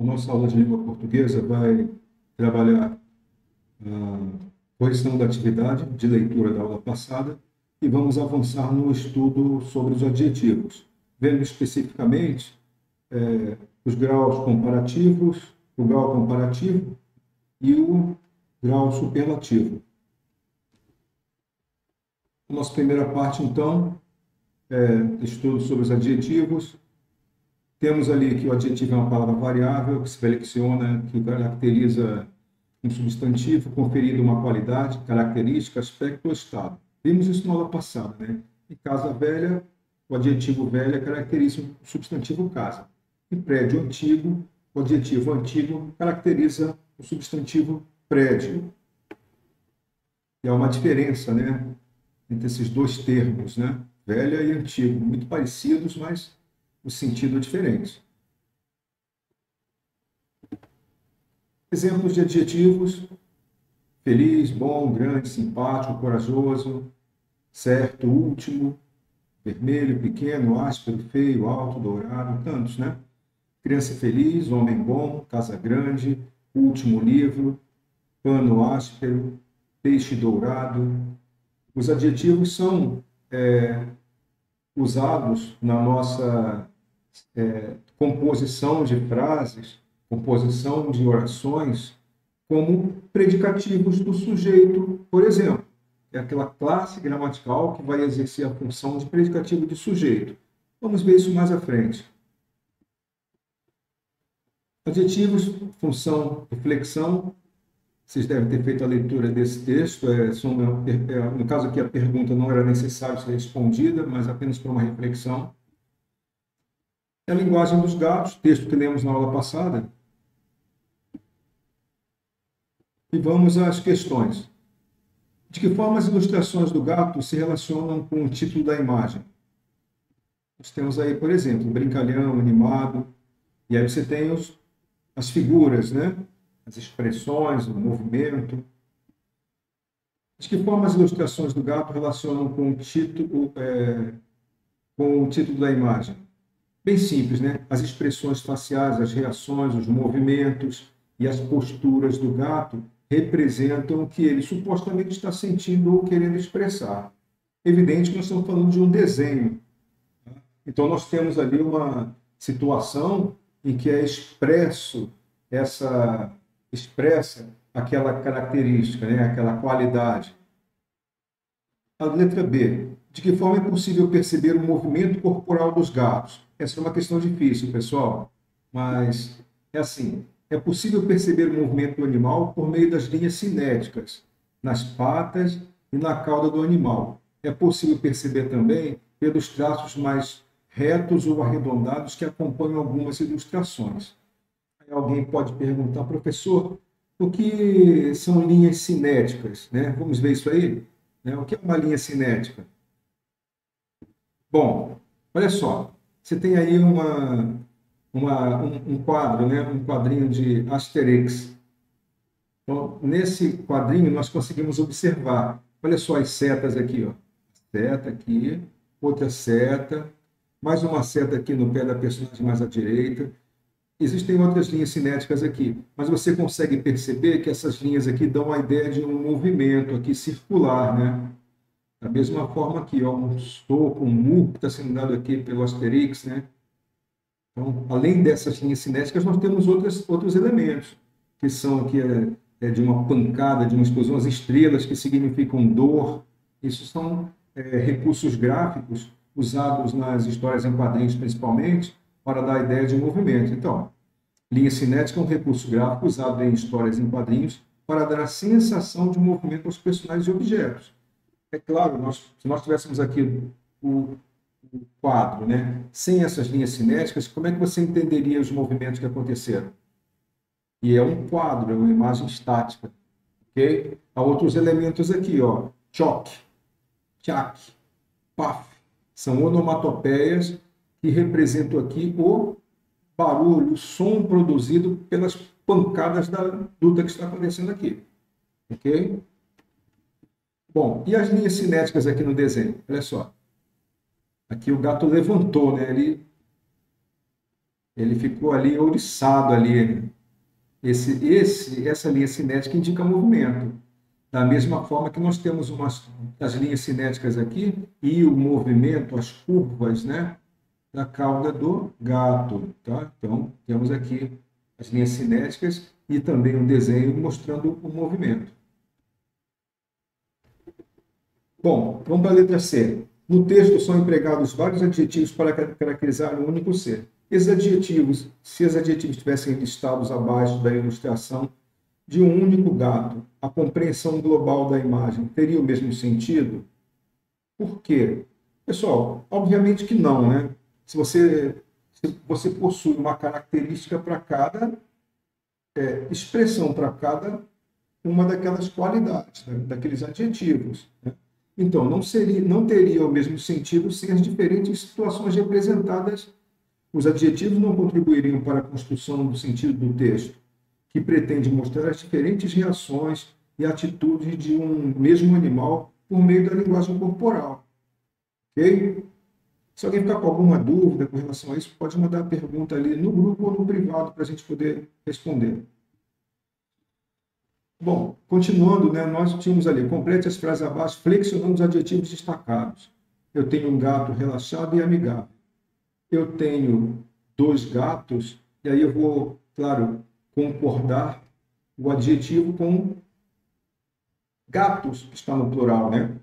A nossa aula de língua portuguesa vai trabalhar a correção da atividade de leitura da aula passada e vamos avançar no estudo sobre os adjetivos, vendo especificamente os graus comparativos, o grau comparativo e o grau superlativo. A nossa primeira parte, então, é estudo sobre os adjetivos. Temos ali que o adjetivo é uma palavra variável que se seleciona, que caracteriza um substantivo, conferindo uma qualidade, característica, aspecto ou estado. Vimos isso na aula passada, né? Em casa velha, o adjetivo velha caracteriza o substantivo casa. Em prédio antigo, o adjetivo antigo caracteriza o substantivo prédio. E há uma diferença, né, entre esses dois termos, né? Velha e antigo, muito parecidos, mas o sentido é diferente. Exemplos de adjetivos: feliz, bom, grande, simpático, corajoso, certo, último, vermelho, pequeno, áspero, feio, alto, dourado, tantos, né? Criança feliz, homem bom, casa grande, último livro, pano áspero, peixe dourado. Os adjetivos são usados na nossa composição de frases, composição de orações, como predicativos do sujeito, por exemplo. É aquela classe gramatical que vai exercer a função de predicativo de sujeito. Vamos ver isso mais à frente. Adjetivos, função, reflexão. Vocês devem ter feito a leitura desse texto. No caso aqui, a pergunta não era necessário ser respondida, mas apenas para uma reflexão. É a linguagem dos gatos, texto que lemos na aula passada. E vamos às questões. De que forma as ilustrações do gato se relacionam com o título da imagem? Nós temos aí, por exemplo, brincalhão, animado, e aí você tem as figuras, né? As expressões, o movimento. De que forma as ilustrações do gato relacionam com o título da imagem? Bem simples, né? As expressões faciais, as reações, os movimentos e as posturas do gato representam o que ele supostamente está sentindo ou querendo expressar. Evidente que nós estamos falando de um desenho. Então, nós temos ali uma situação em que é expressa aquela característica, né? Aquela qualidade. A letra B. De que forma é possível perceber o movimento corporal dos gatos? Essa é uma questão difícil, pessoal, mas é assim. É possível perceber o movimento do animal por meio das linhas cinéticas, nas patas e na cauda do animal. É possível perceber também pelos traços mais retos ou arredondados que acompanham algumas ilustrações. Aí alguém pode perguntar, professor, o que são linhas cinéticas? Né? Vamos ver isso aí? Né? O que é uma linha cinética? Bom, olha só, você tem aí um quadro, né? Um quadrinho de Asterix. Então, nesse quadrinho, nós conseguimos observar, olha só as setas aqui, ó. Seta aqui, outra seta, mais uma seta aqui no pé da personagem mais à direita. Existem outras linhas cinéticas aqui, mas você consegue perceber que essas linhas aqui dão a ideia de um movimento aqui circular, né? Da mesma forma aqui, ó, um soco, um murro que está sendo dado aqui pelo Asterix, né? Então, além dessas linhas cinéticas, nós temos outros elementos, que são aqui de uma pancada, de uma explosão, as estrelas, que significam dor. Isso são recursos gráficos usados nas histórias em quadrinhos, principalmente, para dar a ideia de movimento. Então, linha cinética é um recurso gráfico usado em histórias em quadrinhos para dar a sensação de movimento aos personagens e objetos. É claro, se nós tivéssemos aqui o quadro, né? Sem essas linhas cinéticas, como é que você entenderia os movimentos que aconteceram? E é um quadro, é uma imagem estática, ok? Há outros elementos aqui, ó. Choque, tchac, paf. São onomatopeias que representam aqui o barulho, o som produzido pelas pancadas da luta que está acontecendo aqui, ok? Bom, e as linhas cinéticas aqui no desenho? Olha só. Aqui o gato levantou, né? Ele Ele ficou ali ouriçado ali. Essa linha cinética indica movimento. Da mesma forma que nós temos as linhas cinéticas aqui e o movimento, as curvas, né, da cauda do gato, tá? Então, temos aqui as linhas cinéticas e também um desenho mostrando o movimento. Bom, vamos para a letra C. No texto são empregados vários adjetivos para caracterizar um único ser. Esses adjetivos, se os adjetivos estivessem listados abaixo da ilustração de um único gato, a compreensão global da imagem teria o mesmo sentido? Por quê? Pessoal, obviamente que não, né? Se você possui uma característica para cada expressão, para cada uma daquelas qualidades, né? Daqueles adjetivos, né? Então, não teria o mesmo sentido sem as diferentes situações representadas. Os adjetivos não contribuiriam para a construção do sentido do texto, que pretende mostrar as diferentes reações e atitudes de um mesmo animal por meio da linguagem corporal. Ok? Se alguém ficar com alguma dúvida com relação a isso, pode mandar a pergunta ali no grupo ou no privado para a gente poder responder. Bom, continuando, né, nós tínhamos ali, complete as frases abaixo, flexionando os adjetivos destacados. Eu tenho um gato relaxado e amigável. Eu tenho 2 gatos, e aí eu vou, claro, concordar o adjetivo com gatos, que está no plural, né?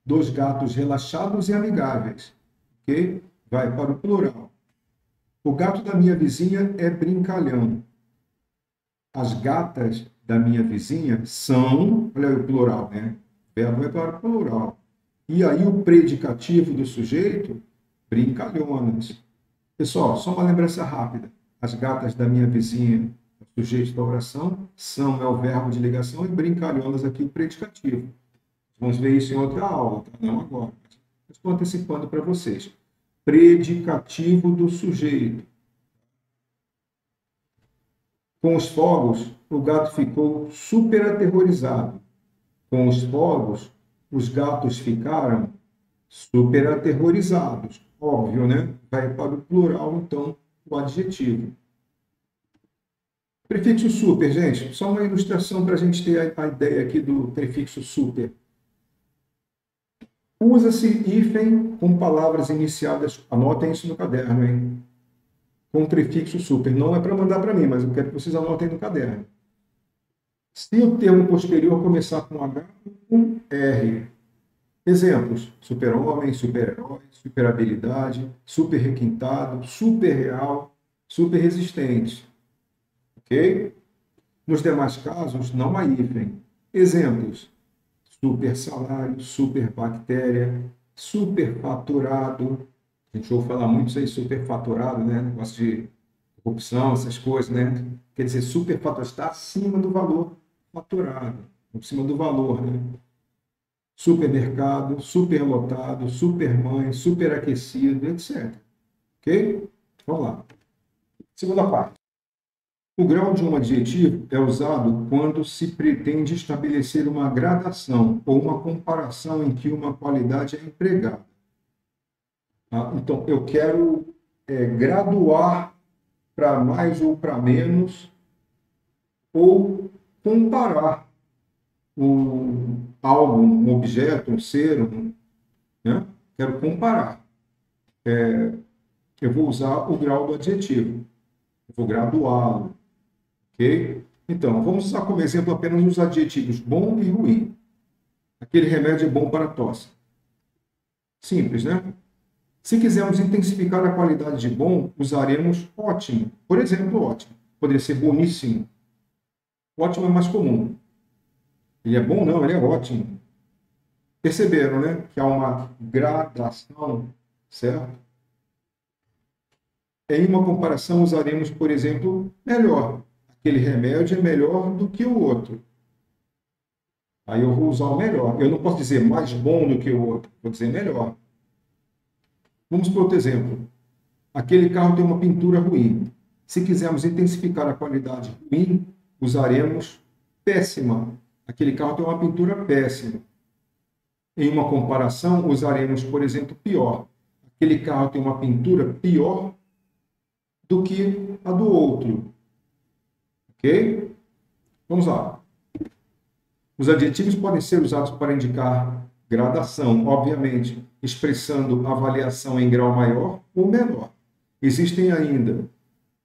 2 gatos relaxados e amigáveis, ok? Vai para o plural. O gato da minha vizinha é brincalhão. As gatas da minha vizinha são, olha aí o plural, né? O verbo é para o plural. E aí o predicativo do sujeito, brincalhonas. Pessoal, só uma lembrança rápida. As gatas da minha vizinha, o sujeito da oração, são é o verbo de ligação e brincalhonas aqui o predicativo. Vamos ver isso em outra aula, tá? Não agora. Estou antecipando para vocês. Predicativo do sujeito. Com os fogos, o gato ficou super aterrorizado. Com os fogos, os gatos ficaram super aterrorizados. Óbvio, né? Vai para o plural, então, o adjetivo. Prefixo super, gente. Só uma ilustração para a gente ter a ideia aqui do prefixo super. Usa-se hífen com palavras iniciadas, anotem isso no caderno, hein? Com prefixo super. Não é para mandar para mim, mas eu quero que vocês anotem no caderno. Se o termo posterior começar com H ou com R. Exemplos: super-homem, super-herói, super-habilidade, super-requintado, super-real, super-resistente. Ok? Nos demais casos, não há hífen. Exemplos: super-salário, super-bactéria, superfaturado. A gente ouve falar muito isso aí, superfaturado, né? Negócio de corrupção, essas coisas, né? Quer dizer, superfaturado está acima do valor faturado, acima do valor, né? Supermercado, superlotado, supermãe, superaquecido, etc. Ok? Vamos lá. Segunda parte. O grau de um adjetivo é usado quando se pretende estabelecer uma gradação ou uma comparação em que uma qualidade é empregada. Tá? Então, eu quero graduar para mais ou para menos, ou comparar algo, um objeto, um ser, né? Quero comparar. Eu vou usar o grau do adjetivo. Eu vou graduá-lo. Ok? Então, vamos usar como exemplo apenas os adjetivos bom e ruim. Aquele remédio é bom para a tosse. Simples, né? Se quisermos intensificar a qualidade de bom, usaremos ótimo. Por exemplo, ótimo. Poderia ser boníssimo. Ótimo é mais comum. Ele é bom? Não, ele é ótimo. Perceberam, né? Que há uma gradação, certo? Em uma comparação, usaremos, por exemplo, melhor. Aquele remédio é melhor do que o outro. Aí eu vou usar o melhor. Eu não posso dizer mais bom do que o outro. Vou dizer melhor. Vamos para outro exemplo. Aquele carro tem uma pintura ruim. Se quisermos intensificar a qualidade ruim, usaremos péssima. Aquele carro tem uma pintura péssima. Em uma comparação, usaremos, por exemplo, pior. Aquele carro tem uma pintura pior do que a do outro. Ok? Vamos lá. Os adjetivos podem ser usados para indicar gradação, obviamente, expressando avaliação em grau maior ou menor. Existem ainda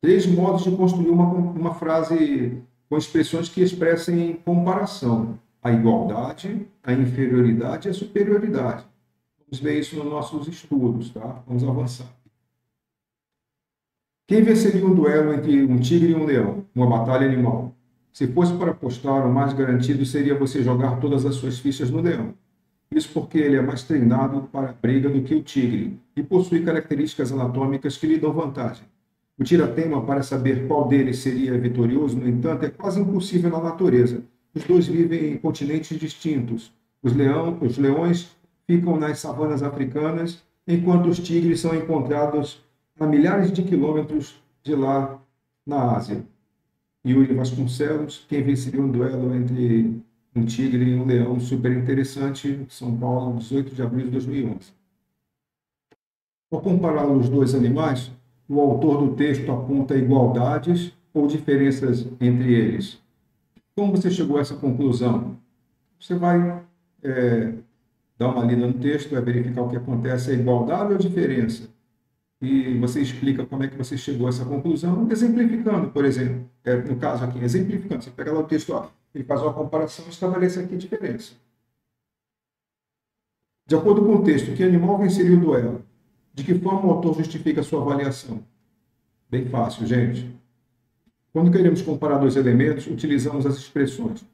3 modos de construir uma frase com expressões que expressem comparação: a igualdade, a inferioridade e a superioridade. Vamos ver isso nos nossos estudos, tá? Vamos avançar. Quem venceria um duelo entre um tigre e um leão, uma batalha animal? Se fosse para apostar, o mais garantido seria você jogar todas as suas fichas no leão. Isso porque ele é mais treinado para a briga do que o tigre e possui características anatômicas que lhe dão vantagem. O tira-teima para saber qual deles seria vitorioso, no entanto, é quase impossível na natureza. Os dois vivem em continentes distintos. Os leões ficam nas savanas africanas, enquanto os tigres são encontrados a milhares de quilômetros de lá, na Ásia. Yuri Vasconcelos, quem venceria um duelo entre um tigre e um leão? Super interessante, São Paulo, 18 de abril de 2011. Ao comparar os dois animais, o autor do texto aponta igualdades ou diferenças entre eles. Como você chegou a essa conclusão? Você vai dar uma lida no texto, vai verificar o que acontece, é igualdade ou diferença? E você explica como é que você chegou a essa conclusão, exemplificando, por exemplo, no caso aqui, exemplificando, você pega lá o texto, ele faz uma comparação e estabelece aqui a diferença. De acordo com o texto, que animal venceria o duelo? De que forma o autor justifica a sua avaliação? Bem fácil, gente. Quando queremos comparar dois elementos, utilizamos as expressões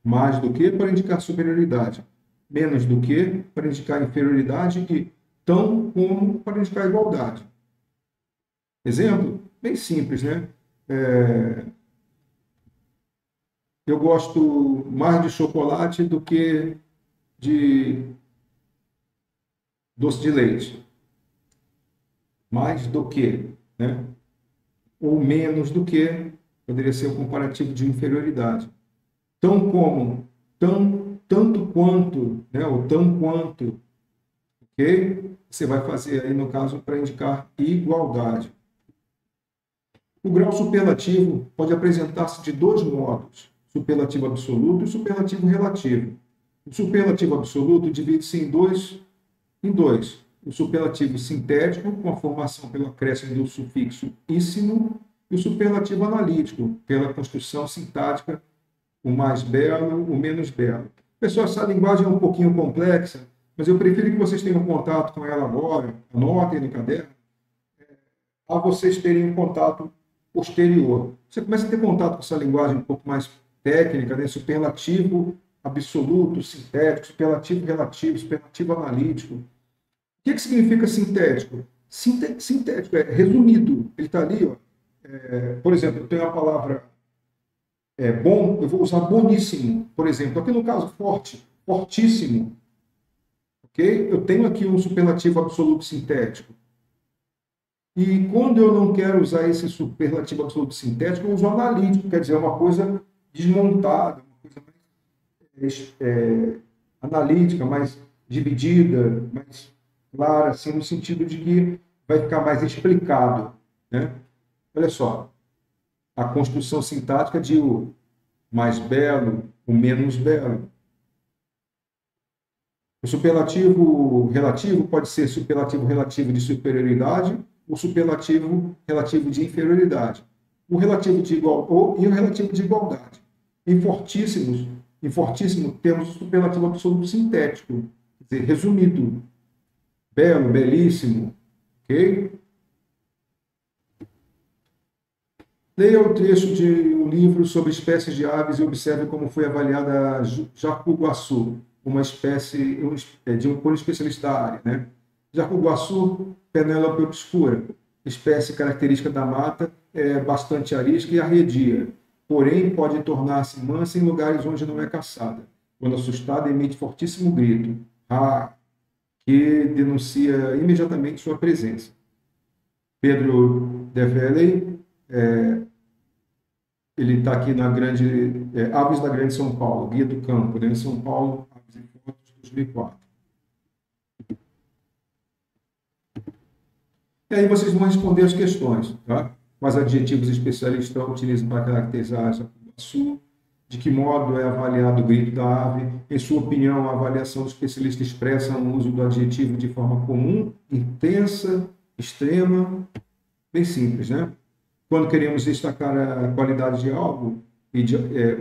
mais do que para indicar superioridade, menos do que para indicar inferioridade e tão como para indicar igualdade. Exemplo bem simples, né? Eu gosto mais de chocolate do que de doce de leite. Mais do que, né? Ou menos do que, poderia ser um comparativo de inferioridade. Tão como, tanto quanto, né? Ou tão quanto, ok? Você vai fazer aí, no caso, para indicar igualdade. O grau superlativo pode apresentar-se de 2 modos: superlativo absoluto e superlativo relativo. O superlativo absoluto divide-se em dois. O superlativo sintético, com a formação pelo acréscimo do sufixo íssimo, e o superlativo analítico, pela construção sintática, o mais belo, o menos belo. Pessoal, essa linguagem é um pouquinho complexa, mas eu prefiro que vocês tenham contato com ela agora, anotem no caderno, a vocês terem um contato posterior. Você começa a ter contato com essa linguagem um pouco mais técnica, né? Superlativo absoluto, sintético, superlativo relativo, superlativo analítico. O que significa sintético? Sintético é resumido. Ele está ali, ó. Por exemplo, eu tenho a palavra bom, eu vou usar boníssimo, por exemplo. Aqui no caso, forte, fortíssimo. Ok? Eu tenho aqui um superlativo absoluto sintético. E quando eu não quero usar esse superlativo absoluto sintético, eu uso analítico, quer dizer, uma coisa desmontada, uma coisa mais analítica, mais dividida, mais clara, assim, no sentido de que vai ficar mais explicado, né? Olha só, a construção sintática de o mais belo, o menos belo. O superlativo relativo pode ser superlativo relativo de superioridade ou superlativo relativo de inferioridade. O relativo de igual e o relativo de igualdade. Em fortíssimo temos o superlativo absoluto sintético, quer dizer, resumido. Belo, belíssimo, ok? Leia o trecho de um livro sobre espécies de aves e observe como foi avaliada a jacu-guaçu, uma espécie por um especialista da área, né? Jacu-guaçu, Penélope obscura, espécie característica da mata, é bastante arisca e arredia, porém pode tornar-se mansa em lugares onde não é caçada. Quando assustada, emite fortíssimo grito, que denuncia imediatamente sua presença. Pedro de Velley, ele está aqui na Aves da Grande São Paulo, Guia do Campo, né? São Paulo, Aves e Fotos, 2004. E aí vocês vão responder as questões, tá? Quais adjetivos especialistas utilizam para caracterizar essa cupuaçu? De que modo é avaliado o grito da ave? Em sua opinião, a avaliação do especialista expressa o uso do adjetivo de forma comum, intensa, extrema, bem simples, né? Quando queremos destacar a qualidade de algo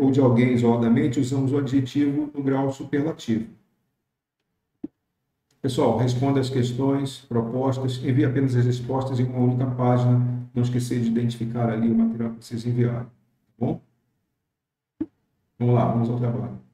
ou de alguém isoladamente, usamos o adjetivo no grau superlativo. Pessoal, responda as questões propostas, envie apenas as respostas em uma única página. Não esqueça de identificar ali o material que vocês enviaram. Tá bom? Vamos lá, vamos ao trabalho.